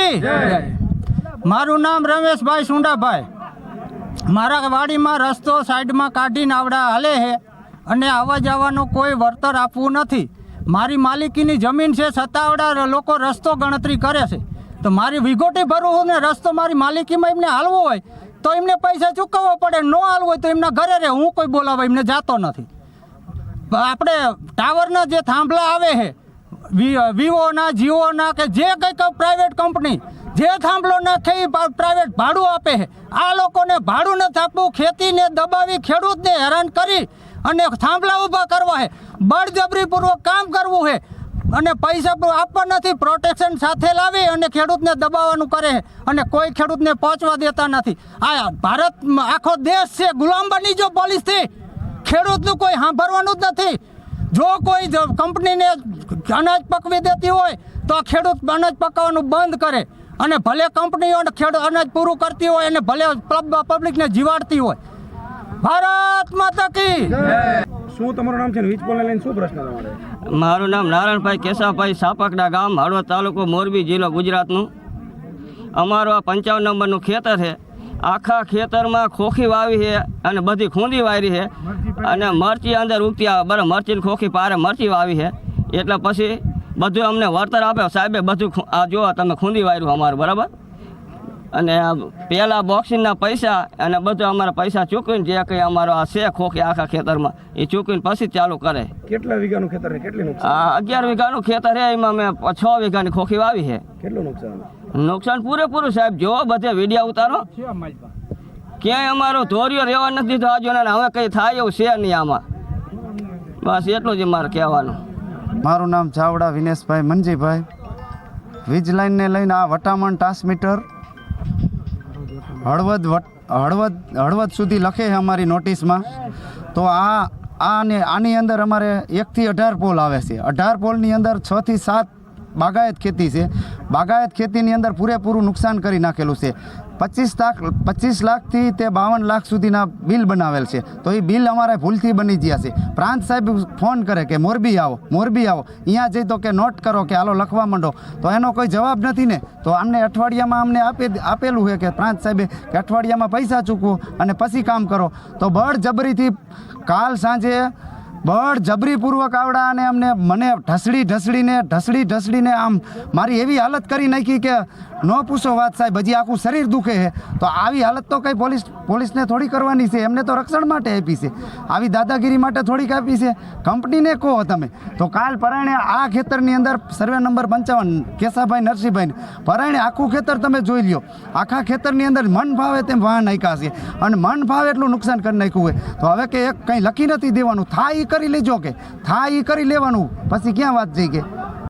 કી મારું નામ રમેશભાઈ સુંડાભાઈ। મારા વાડીમાં રસ્તો સાઈડમાં કાઢીને આવડા હાલે છે અને આવવા જવાનું કોઈ વળતર આપવું નથી। મારી માલિકીની જમીન છે છતાં આવડા લોકો રસ્તો ગણતરી કરે છે, તો મારી વિગોટી ભરવું ને રસ્તો મારી માલિકીમાં એમને હાલવો હોય તો એમને પૈસા ચૂકવવો પડે, ન હાલવું હોય તો એમના ઘરે રહે, હું કોઈ બોલાવવા એમને જાતો નથી। આપણે ટાવરના જે થાંભલા આવે છે વિવોના જીઓના કે જે કંઈક પ્રાઇવેટ કંપની જે થાંભલો નાખે એ પ્રાઇવેટ ભાડું આપે છે, આ લોકોને ભાડું નથી આપવું, ખેતીને દબાવી ખેડૂતને હેરાન કરી અને થાંભલા ઊભા કરવા છે, બળજબરીપૂર્વક કામ કરવું છે અને પૈસા આપવા નથી, પ્રોટેક્શન સાથે લાવી અને ખેડૂતને દબાવવાનું કરે છે અને કોઈ ખેડૂતને પહોંચવા દેતા નથી। આ ભારત આખો દેશ છે ગુલામ બની જો પોલીસથી, ખેડૂતનું કોઈ સાંભળવાનું જ નથી। જો કોઈ કંપનીને અનાજ પકવી દેતી હોય તો ખેડૂત અનાજ પકવવાનું બંધ કરે અને ભલે કંપનીઓ ખેડૂત અનાજ પૂરું કરતી હોય અને ભલે પબ્લિકને જીવાડતી હોય। ભારત માતા કી। શું તમારું નામ છે ને વીજ પોલને લઈને શું પ્રશ્ન તમારે? મારું નામ નારાયણભાઈ કેશાભાઈ, સાપકડા ગામ, હળવદ તાલુકો, મોરબી જિલ્લો, ગુજરાતનું। અમારું આ 55 નંબરનું ખેતર છે। આખા ખેતરમાં ખોખી વાવી છે અને બધી ખૂંદી વાવી છે અને મરચી અંદર ઉગતી આવે, બરાબર, મરચીની ખોખી પારે મરચી વાવી છે, એટલે પછી બધું અમને વળતર આપે સાહેબે, બધું આ જો તમે ખૂંદી વાવ્યું અમારું, બરાબર, અને પહેલાં બોક્સિંગના પૈસા અને બધું અમારા પૈસા ચૂકવીને જે કંઈ અમારો આ છે ખોખી આખા ખેતરમાં એ ચૂકવીને પછી ચાલુ કરે। કેટલા વીઘાનું ખેતર છે? કેટલી નુકસાન? આ 11 વીઘાનું ખેતર છે, એમાં મેં 6 વીઘાની ખોખી વાવી છે। કેટલું નુકસાન? નુકસાન પૂરેપૂરું સાહેબ, જોવો બધે વિડીયો ઉતારો, ક્યાંય અમારો ધોર્યો રહેવા નથી દીધો આજુ, ને હવે કંઈ થાય એવું છે નહીં આમાં, બસ એટલું જ મારે કહેવાનું। મારું નામ ચાવડા વિનેશભાઈ મંજીભાઈ। વીજ લાઇનને લઈને આ વટામણ ટ્રાન્સમીટર હળવદ સુધી લખે છે અમારી નોટિસમાં, તો આની અંદર અમારે 1 થી 18 પોલ આવે છે। 18 પોલની અંદર 6 થી 7 બાગાયત ખેતી છે। બાગાયત ખેતીની અંદર પૂરેપૂરું નુકસાન કરી નાખેલું છે। 25 લાખથી તે 52 લાખ સુધીના બિલ બનાવેલ છે, તો એ બિલ અમારે ભૂલથી બની ગયા છે। પ્રાંત સાહેબ ફોન કરે કે મોરબી આવો, અહીંયા જઈ તો કે નોટ કરો કે હાલો લખવા માંડો, તો એનો કોઈ જવાબ નથી ને। તો અમને અઠવાડિયામાં અમને આપેલું છે કે પ્રાંત સાહેબે કે અઠવાડિયામાં પૈસા ચૂકવો અને પછી કામ કરો, તો બળજબરીથી કાલ સાંજે બળજબરીપૂર્વક આવડા અને અમને મને ઢસડીને આમ મારી એવી હાલત કરી નાખી કે ન પૂછો વાત સાહેબ, હજી આખું શરીર દુખે છે। તો આવી હાલત તો કંઈ પોલીસને થોડી કરવાની છે, એમને તો રક્ષણ માટે આપી છે, આવી દાદાગીરી માટે થોડીક આપી છે। કંપનીને કહો તમે તો કાલ પરાયણે આ ખેતરની અંદર સર્વે નંબર 55 કેશાભાઈ નરસિંહભાઈ પરાયણે આખું ખેતર તમે જોઈ લ્યો, આખા ખેતરની અંદર મન ફાવે તેમ વાહન નાખ્યા છે અને મન ફાવે એટલું નુકસાન કરી નાખ્યું હોય, તો હવે કે એક કંઈ લખી નથી દેવાનું, થાય એ કરી લેજો, કે થાય એ કરી લેવાનું, પછી ક્યાં વાત જઈ કે